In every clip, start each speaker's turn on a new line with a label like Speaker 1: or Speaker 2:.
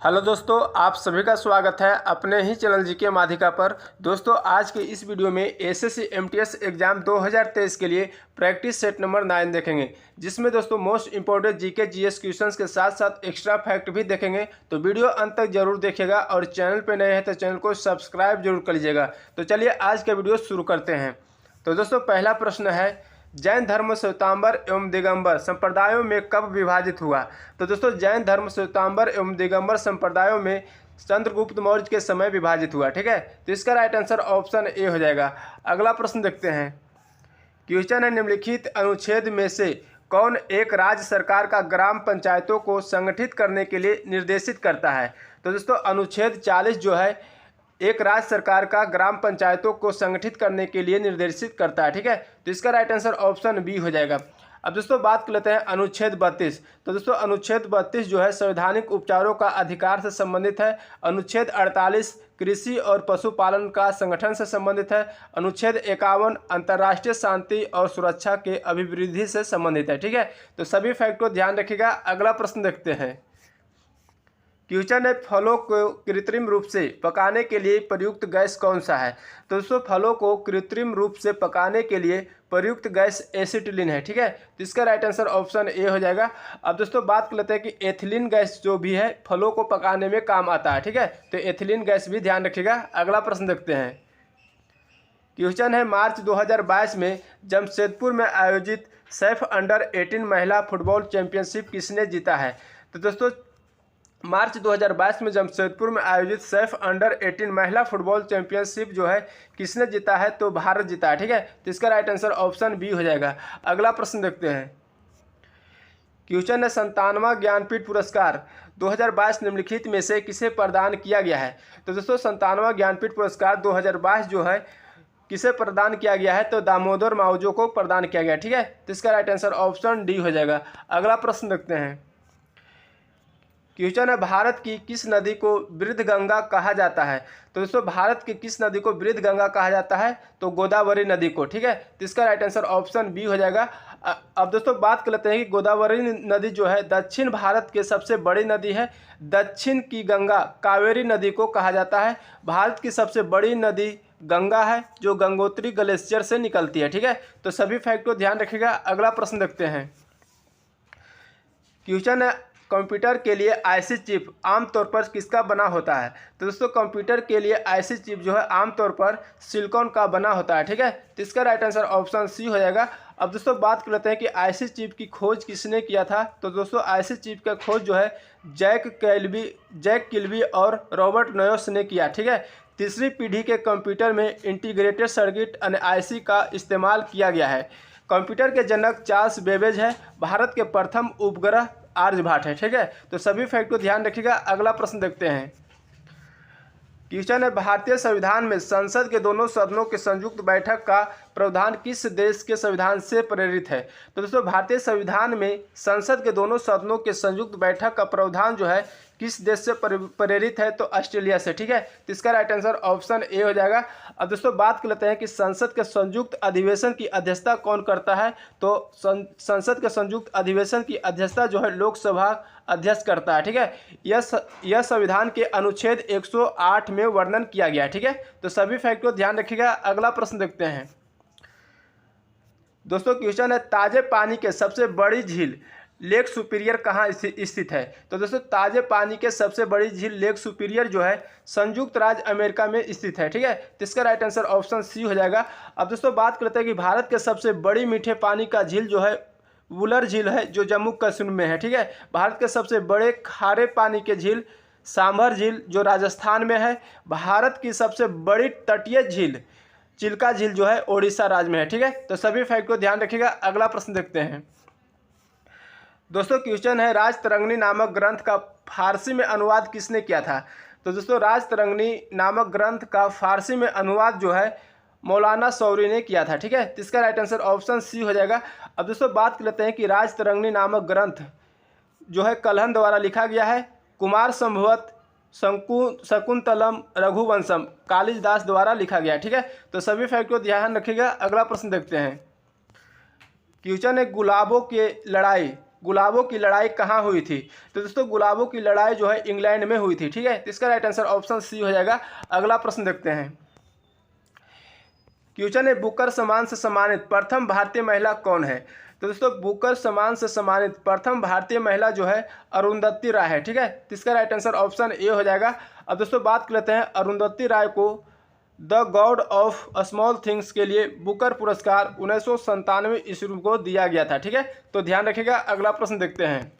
Speaker 1: Hello दोस्तों, आप सभी का स्वागत है अपने ही चैनल जीके माध्यिका पर। दोस्तों, आज के इस वीडियो में एसएससी एमटीएस एग्जाम 2023 के लिए प्रैक्टिस सेट नंबर 9 देखेंगे, जिसमें दोस्तों most important GK GS questions के साथ साथ एक्स्ट्रा फैक्ट भी देखेंगे। तो वीडियो अंत तक जरूर देखिएगा और चैनल पर नए हैं तो चैनल को सब्सक्राइब जरूर कर लीजिएगा। तो चलिए आज का वीडियो शुरू करते हैं। तो दोस्तों, पहला प्रश्न है, जैन धर्म श्वेतांबर एवं दिगंबर संप्रदायों में कब विभाजित हुआ। तो दोस्तों, जैन धर्म श्वेतांबर एवं दिगंबर संप्रदायों में चंद्रगुप्त मौर्य के समय विभाजित हुआ। ठीक है, तो इसका राइट आंसर ऑप्शन ए हो जाएगा। अगला प्रश्न देखते हैं। क्वेश्चन है, निम्नलिखित अनुच्छेद में से कौन एक राज्य सरकार का ग्राम पंचायतों को संगठित करने के लिए निर्देशित करता है। तो दोस्तों, अनुच्छेद 40 जो है एक राज्य सरकार का ग्राम पंचायतों को संगठित करने के लिए निर्देशित करता है। ठीक है, तो इसका राइट आंसर ऑप्शन बी हो जाएगा। अब दोस्तों बात कर लेते हैं अनुच्छेद 32। तो दोस्तों अनुच्छेद 32 जो है संवैधानिक उपचारों का अधिकार से संबंधित है। अनुच्छेद 48 कृषि और पशुपालन का संगठन से संबंधित है। अनुच्छेद 51 अंतर्राष्ट्रीय शांति और सुरक्षा के अभिवृद्धि से संबंधित है। ठीक है, तो सभी फैक्ट को ध्यान रखिएगा। अगला प्रश्न देखते हैं। क्वेश्चन है, फलों को कृत्रिम रूप से पकाने के लिए प्रयुक्त गैस कौन सा है। तो दोस्तों फलों को कृत्रिम रूप से पकाने के लिए प्रयुक्त गैस एसिटिलीन है। ठीक है, तो इसका राइट आंसर ऑप्शन ए हो जाएगा। अब दोस्तों बात कर लेते हैं कि एथिलीन गैस जो भी है फलों को पकाने में काम आता है। ठीक है, तो एथिलीन गैस भी ध्यान रखिएगा। अगला प्रश्न देखते हैं। क्वेश्चन है, मार्च 2022 में जमशेदपुर में आयोजित सैफ अंडर 18 महिला फुटबॉल चैंपियनशिप किसने जीता है। तो दोस्तों मार्च 2022 में जमशेदपुर में आयोजित सैफ अंडर 18 महिला फुटबॉल चैंपियनशिप जो है किसने जीता है। तो भारत जीता है। ठीक है, तो इसका राइट आंसर ऑप्शन बी हो जाएगा। अगला प्रश्न देखते हैं। क्वेश्चन है, 97वां ज्ञानपीठ पुरस्कार 2022 निम्नलिखित में से किसे प्रदान किया गया है। तो दोस्तों 97वां ज्ञानपीठ पुरस्कार 2022 जो है किसे प्रदान किया गया है। तो दामोदर मावजो को प्रदान किया गया। ठीक है, तो इसका राइट आंसर ऑप्शन डी हो जाएगा। अगला प्रश्न देखते हैं। क्वेश्चन है, भारत की किस नदी को वृद्ध गंगा कहा जाता है। तो दोस्तों भारत की किस नदी को वृद्ध गंगा कहा जाता है। तो गोदावरी नदी को। ठीक है, तो इसका राइट आंसर ऑप्शन बी हो जाएगा। अब दोस्तों बात कर लेते हैं कि गोदावरी नदी जो है दक्षिण भारत की सबसे बड़ी नदी है। दक्षिण की गंगा कावेरी नदी को कहा जाता है। भारत की सबसे बड़ी नदी गंगा है जो गंगोत्री ग्लेशियर से निकलती है। ठीक है, तो सभी फैक्ट को ध्यान रखिएगा। अगला प्रश्न देखते हैं। क्वेश्चन है, कंप्यूटर के लिए आईसी चिप आमतौर पर किसका बना होता है। तो दोस्तों कंप्यूटर के लिए आईसी चिप जो है आमतौर पर सिलिकॉन का बना होता है। ठीक है, तो इसका राइट आंसर ऑप्शन सी हो जाएगा। अब दोस्तों बात कर लेते हैं कि आईसी चिप की खोज किसने किया था। तो दोस्तों आईसी चिप का खोज जो है जैक किल्बी और रॉबर्ट नोयस ने किया। ठीक है, तीसरी पीढ़ी के कंप्यूटर में इंटीग्रेटेड सर्किट यानी आईसी का इस्तेमाल किया गया है। कंप्यूटर के जनक चार्ल्स बेबेज है। भारत के प्रथम उपग्रह आर्यभट्ट है। ठीक है, तो सभी फैक्ट को ध्यान रखिएगा। अगला प्रश्न देखते हैं। क्वेश्चन है, भारतीय संविधान में संसद के दोनों सदनों के संयुक्त बैठक का प्रावधान किस देश के संविधान से प्रेरित है। तो दोस्तों भारतीय संविधान में संसद के दोनों सदनों के संयुक्त बैठक का प्रावधान जो है किस देश से प्रेरित है। तो ऑस्ट्रेलिया से। ठीक है, तो इसका राइट आंसर ऑप्शन ए हो जाएगा। अब दोस्तों बात कर लेते हैं कि संसद के संयुक्त अधिवेशन की अध्यक्षता कौन करता है। तो संसद के संयुक्त अधिवेशन की अध्यक्षता जो है लोकसभा अध्यक्ष करता है। ठीक है, यह संविधान के अनुच्छेद 108 में वर्णन किया गया है। ठीक है, तो सभी फैक्ट को ध्यान रखिएगा। अगला प्रश्न देखते हैं। दोस्तों क्वेश्चन है, ताजे पानी के सबसे बड़ी झील लेक सुपीरियर कहाँ स्थित है। तो दोस्तों ताजे पानी के सबसे बड़ी झील लेक सुपीरियर जो है संयुक्त राज्य अमेरिका में स्थित है। ठीक है, तो इसका राइट आंसर ऑप्शन सी हो जाएगा। अब दोस्तों बात करते हैं कि भारत के सबसे बड़ी मीठे पानी का झील जो है वुलर झील है जो जम्मू कश्मीर में है। ठीक है, भारत के सबसे बड़े खारे पानी के झील सांभर झील जो राजस्थान में है। भारत की सबसे बड़ी तटीय झील चिल्का झील जो है ओडिशा राज्य में है। ठीक है, तो सभी फैक्ट को ध्यान रखिएगा। अगला प्रश्न देखते हैं। दोस्तों क्वेश्चन है, राजतरंगिणी नामक ग्रंथ का फारसी में अनुवाद किसने किया था। तो दोस्तों राजतरंगिणी नामक ग्रंथ का फारसी में अनुवाद जो है मौलाना सौरी ने किया था। ठीक है, तो इसका राइट आंसर ऑप्शन सी हो जाएगा। अब दोस्तों बात कर लेते हैं कि राजतरंगिणी नामक ग्रंथ जो है कल्हन द्वारा लिखा गया है। कुमार संभवत शकुंतलम रघुवंशम कालिदास द्वारा लिखा गया। ठीक है, तो सभी फैक्ट को ध्यान रखिएगा। अगला प्रश्न देखते हैं। क्वेश्चन है, गुलाबों की लड़ाई गुलाबों की लड़ाई कहाँ हुई थी? तो दोस्तों गुलाबों की लड़ाई जो है इंग्लैंड में हुई थी। ठीक है, तो इसका राइट आंसर ऑप्शन सी हो जाएगा। अगला प्रश्न देखते हैं। क्वेश्चन है बुकर सम्मान से सम्मानित प्रथम भारतीय महिला कौन है? तो दोस्तों बुकर सम्मान से सम्मानित प्रथम भारतीय महिला जो है अरुंधति राय है। ठीक है, तो इसका राइट आंसर ऑप्शन ए हो जाएगा। अब दोस्तों बात कर लेते हैं, अरुंधति राय को the God of small things के लिए बुकर पुरस्कार 1997 ईस्वी को दिया गया था। ठीक है, तो ध्यान रखिएगा। अगला प्रश्न देखते हैं।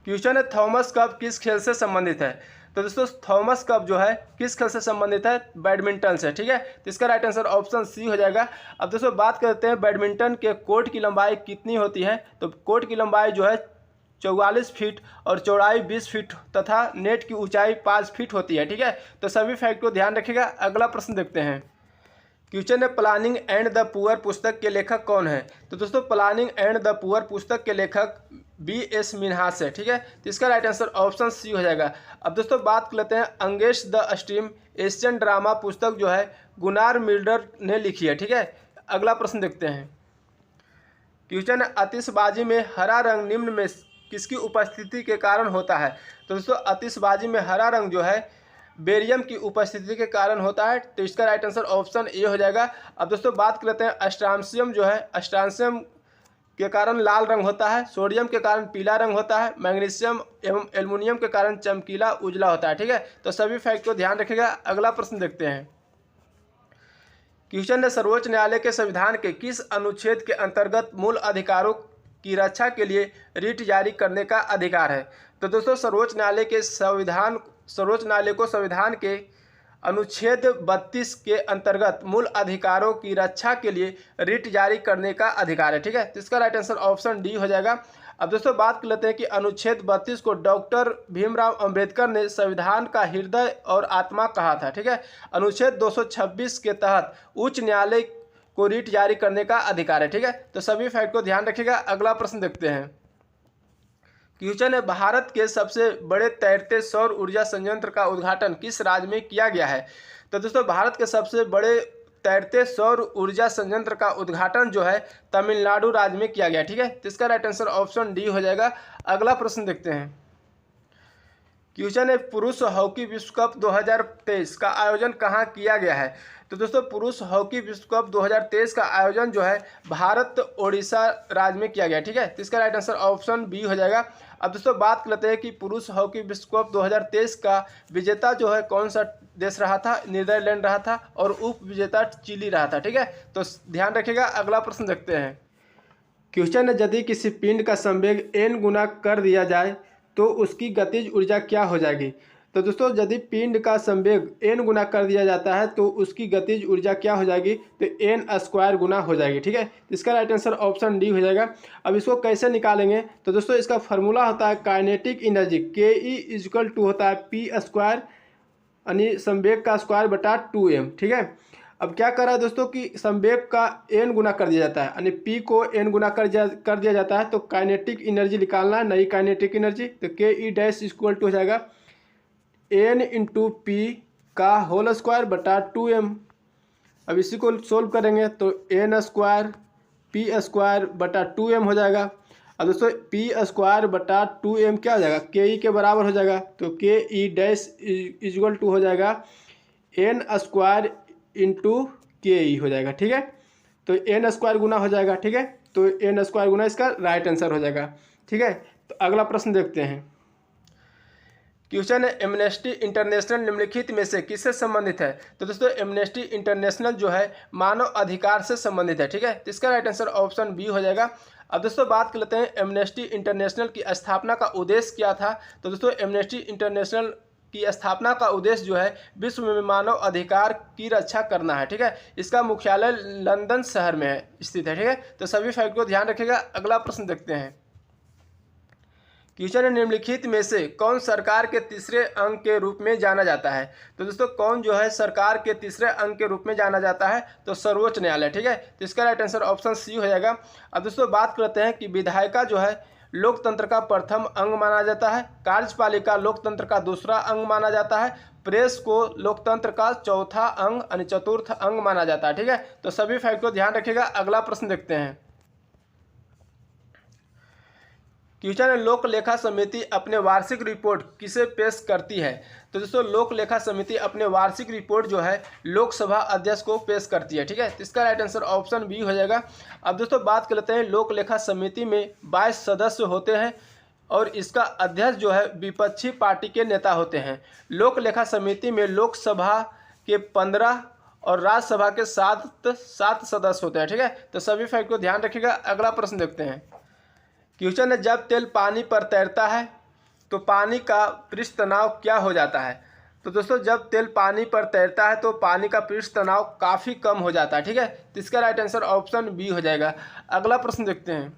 Speaker 1: क्वेश्चन है थॉमस कप किस खेल से संबंधित है? तो दोस्तों थॉमस कप जो है किस खेल से संबंधित है? बैडमिंटन से। ठीक है, तो इसका राइट आंसर ऑप्शन सी हो जाएगा। अब दोस्तों बात करते हैं बैडमिंटन के कोर्ट की लंबाई कितनी होती है? तो कोर्ट की लंबाई जो है 44 फीट और चौड़ाई 20 फीट तथा नेट की ऊंचाई 5 फीट होती है। ठीक है, तो सभी फैक्ट को ध्यान रखिएगा। अगला प्रश्न देखते हैं। क्वेश्चन है प्लानिंग एंड द पुअर पुस्तक के लेखक कौन है? तो दोस्तों प्लानिंग एंड द पुअर पुस्तक के लेखक B.S. मिन्हास है। ठीक है, तो इसका राइट आंसर ऑप्शन सी हो जाएगा। अब दोस्तों बात कर लेते हैं Angesh the stream Asian drama पुस्तक जो है गुनार मिल्डर ने लिखी है। ठीक है, अगला प्रश्न देखते हैं। क्वेश्चन है आतिशबाजी में हरा रंग निम्न में किसकी उपस्थिति के कारण होता है? तो दोस्तों आतिशबाजी में हरा रंग जो है बेरियम की उपस्थिति के कारण होता है। तो इसका राइट आंसर ऑप्शन ए हो जाएगा। अब दोस्तों बात कर लेते हैं अस्ट्रांसियम जो है अस्ट्रांसियम के कारण लाल रंग होता है, सोडियम के कारण पीला रंग होता है, मैग्नीशियम एवं एल्युमिनियम के कारण चमकीला उजला होता है। ठीक है, तो सभी फैक्ट को ध्यान रखिएगा। अगला प्रश्न देखते हैं। क्वेश्चन है सर्वोच्च न्यायालय के संविधान के किस अनुच्छेद के अंतर्गत मूल अधिकारों की रक्षा के लिए रिट जारी करने का अधिकार है? तो दोस्तों सर्वोच्च न्यायालय को संविधान के अनुच्छेद 32 के अंतर्गत मूल अधिकारों की रक्षा के लिए रिट जारी करने का अधिकार है। ठीक है, तो इसका राइट आंसर ऑप्शन डी हो जाएगा। अब दोस्तों बात कर लेते हैं कि अनुच्छेद 32 को डॉक्टर भीमराव अंबेडकर ने संविधान का हृदय और आत्मा कहा था। ठीक है, अनुच्छेद 226 के तहत उच्च न्यायालय को रिट जारी करने का अधिकार है। ठीक है, तो सभी फैक्ट को ध्यान रखिएगा। अगला प्रश्न देखते हैं। क्वेश्चन है भारत के सबसे बड़े तैरते सौर ऊर्जा संयंत्र का उद्घाटन किस राज्य में किया गया है? तो दोस्तों भारत के सबसे बड़े तैरते सौर ऊर्जा संयंत्र का उद्घाटन जो है तमिलनाडु राज्य में किया गया। ठीक है, तो इसका राइट आंसर ऑप्शन डी हो जाएगा। अगला प्रश्न देखते हैं। क्वेश्चन है पुरुष हॉकी विश्व कप 2023 का आयोजन कहाँ किया गया है? तो दोस्तों पुरुष हॉकी विश्व कप 2023 का आयोजन जो है भारत ओडिशा राज्य में किया गया। ठीक है, तो इसका राइट आंसर ऑप्शन बी हो जाएगा। अब दोस्तों बात करते हैं कि पुरुष हॉकी विश्व कप 2023 का विजेता जो है कौन सा देश रहा था? नीदरलैंड रहा था और उप विजेता चिली रहा था। ठीक है, तो ध्यान रखिएगा। अगला प्रश्न देखते हैं। क्वेश्चन है यदि किसी पिंड का संवेग n गुना कर दिया जाए तो उसकी गतिज ऊर्जा क्या हो जाएगी? तो दोस्तों यदि पिंड का संवेग n गुना कर दिया जाता है तो उसकी गतिज ऊर्जा क्या हो जाएगी? तो n स्क्वायर गुना हो जाएगी। ठीक है, इसका राइट आंसर ऑप्शन डी हो जाएगा। अब इसको कैसे निकालेंगे? तो दोस्तों इसका फॉर्मूला होता है काइनेटिक एनर्जी KE होता है P स्क्वायर यानी संवेग का स्क्वायर बटा 2m। ठीक है, अब क्या कर रहा है दोस्तों कि संवेग का n गुना कर दिया जाता है यानी p को n गुना कर दिया जाता है, तो काइनेटिक एनर्जी निकालना है, नई काइनेटिक एनर्जी। तो KE' हो जाएगा n इंटू पी का होल स्क्वायर बटा 2m। अब इसी को सोल्व करेंगे तो n स्क्वायर पी स्क्वायर बटा 2m हो जाएगा। अब दोस्तों पी स्क्वायर बटा 2m क्या हो जाएगा? KE के बराबर हो जाएगा, तो KE' हो जाएगा n स्क्वायर इंटू KE हो जाएगा। ठीक है, तो n स्क्वायर गुना हो जाएगा। ठीक है, तो n स्क्वायर गुना इसका राइट आंसर हो जाएगा। ठीक है, तो अगला प्रश्न देखते हैं। क्वेश्चन है एमनेस्टी इंटरनेशनल निम्नलिखित में से किससे संबंधित है? तो दोस्तों एमनेस्टी इंटरनेशनल जो है मानव अधिकार से संबंधित है। ठीक है, तो इसका राइट आंसर ऑप्शन बी हो जाएगा। अब दोस्तों बात कर लेते हैं एमनेस्टी इंटरनेशनल की स्थापना का उद्देश्य क्या था? तो दोस्तों एमनेस्टी इंटरनेशनल की स्थापना का उद्देश्य जो है विश्व में मानव अधिकार की रक्षा करना है। ठीक है, इसका मुख्यालय लंदन शहर में स्थित है। ठीक है, तो सभी फैक्ट को ध्यान रखिएगा। अगला प्रश्न देखते हैं। क्वेश्चन निम्नलिखित में से कौन सरकार के तीसरे अंग के रूप में जाना जाता है? तो दोस्तों कौन जो है सरकार के तीसरे अंग के रूप में जाना जाता है? तो सर्वोच्च न्यायालय। ठीक है, तो इसका राइट आंसर ऑप्शन सी हो जाएगा। अब दोस्तों बात करते हैं कि विधायिका जो है लोकतंत्र का प्रथम अंग माना जाता है, कार्यपालिका लोकतंत्र का दूसरा अंग माना जाता है, प्रेस को लोकतंत्र का चौथा अंग यानी चतुर्थ अंग माना जाता है। ठीक है, तो सभी फैक्ट को ध्यान रखिएगा। अगला प्रश्न देखते हैं। क्वेश्चन है, लोक लेखा समिति अपने वार्षिक रिपोर्ट किसे पेश करती है? तो दोस्तों लोक लेखा समिति अपने वार्षिक रिपोर्ट जो है लोकसभा अध्यक्ष को पेश करती है। ठीक है, तो इसका राइट आंसर ऑप्शन बी हो जाएगा। अब दोस्तों बात कर लेते हैं, लोक लेखा समिति में 22 सदस्य होते हैं और इसका अध्यक्ष जो है विपक्षी पार्टी के नेता होते हैं। लोक लेखा समिति में लोकसभा के 15 और राज्यसभा के 7 सदस्य होते हैं। ठीक है, तो सभी फैक्ट को ध्यान रखिएगा। अगला प्रश्न देखते हैं। क्वेश्चन है, जब तेल पानी पर तैरता है तो पानी का पृष्ठ तनाव क्या हो जाता है? तो दोस्तों जब तेल पानी पर तैरता है तो पानी का पृष्ठ तनाव काफ़ी कम हो जाता है। ठीक है, तो इसका राइट आंसर ऑप्शन बी हो जाएगा। अगला प्रश्न देखते हैं।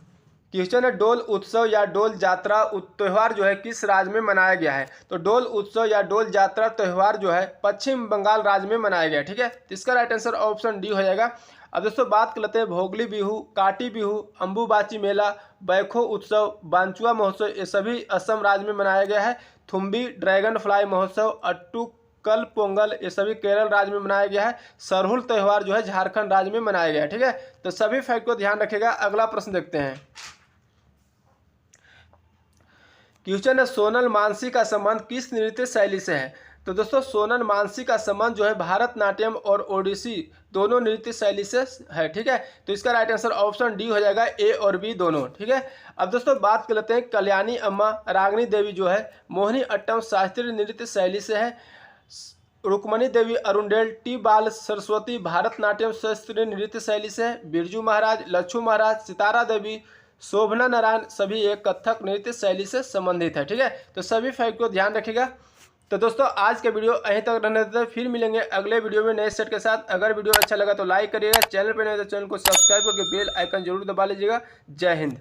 Speaker 1: क्वेश्चन है, डोल उत्सव या डोल जात्रा त्यौहार जो है किस राज्य में मनाया गया है? तो डोल उत्सव या डोल जात्रा त्यौहार जो है पश्चिम बंगाल राज्य में मनाया गया है। ठीक है, तो इसका राइट आंसर ऑप्शन डी हो जाएगा। अब दोस्तों बात कर लेते हैं, भोगली बिहू, काटी बिहू, अम्बुबाची मेला, बैखो उत्सव, बांचुआ महोत्सव, ये सभी असम राज्य में मनाया गया है। थुम्बी ड्रैगन फ्लाई महोत्सव, अट्टू कल पोंगल, ये सभी केरल राज्य में मनाया गया है। सरहुल त्यौहार जो है झारखंड राज्य में मनाया गया है। ठीक है, तो सभी फैक्ट को ध्यान रखिएगा। अगला प्रश्न देखते हैं। क्वेश्चन है, सोनल मानसी का संबंध किस नृत्य शैली से है? तो दोस्तों सोनल मानसी का संबंध जो है भारतनाट्यम और ओडिसी दोनों नृत्य शैली से है। ठीक है, तो इसका राइट आंसर ऑप्शन डी हो जाएगा, ए और बी दोनों। ठीक है, अब दोस्तों बात कर लेते हैं, कल्याणी अम्मा रागनी देवी जो है मोहिनी अट्टम शास्त्रीय नृत्य शैली से है। रुक्मणी देवी अरुंडेल टी बाल सरस्वती भारतनाट्यम शास्त्रीय नृत्य शैली से है। बिरजू महाराज, लच्छू महाराज, सितारा देवी, शोभना नारायण सभी एक कथक नृत्य शैली से संबंधित है। ठीक है, तो सभी फैक्ट को ध्यान रखिएगा। तो दोस्तों आज के वीडियो यहीं तक रहने देते हैं, फिर मिलेंगे अगले वीडियो में नए सेट के साथ। अगर वीडियो अच्छा लगा तो लाइक करिएगा, चैनल पर नहीं तो चैनल को सब्सक्राइब करके बेल आइकन जरूर दबा लीजिएगा। जय हिंद।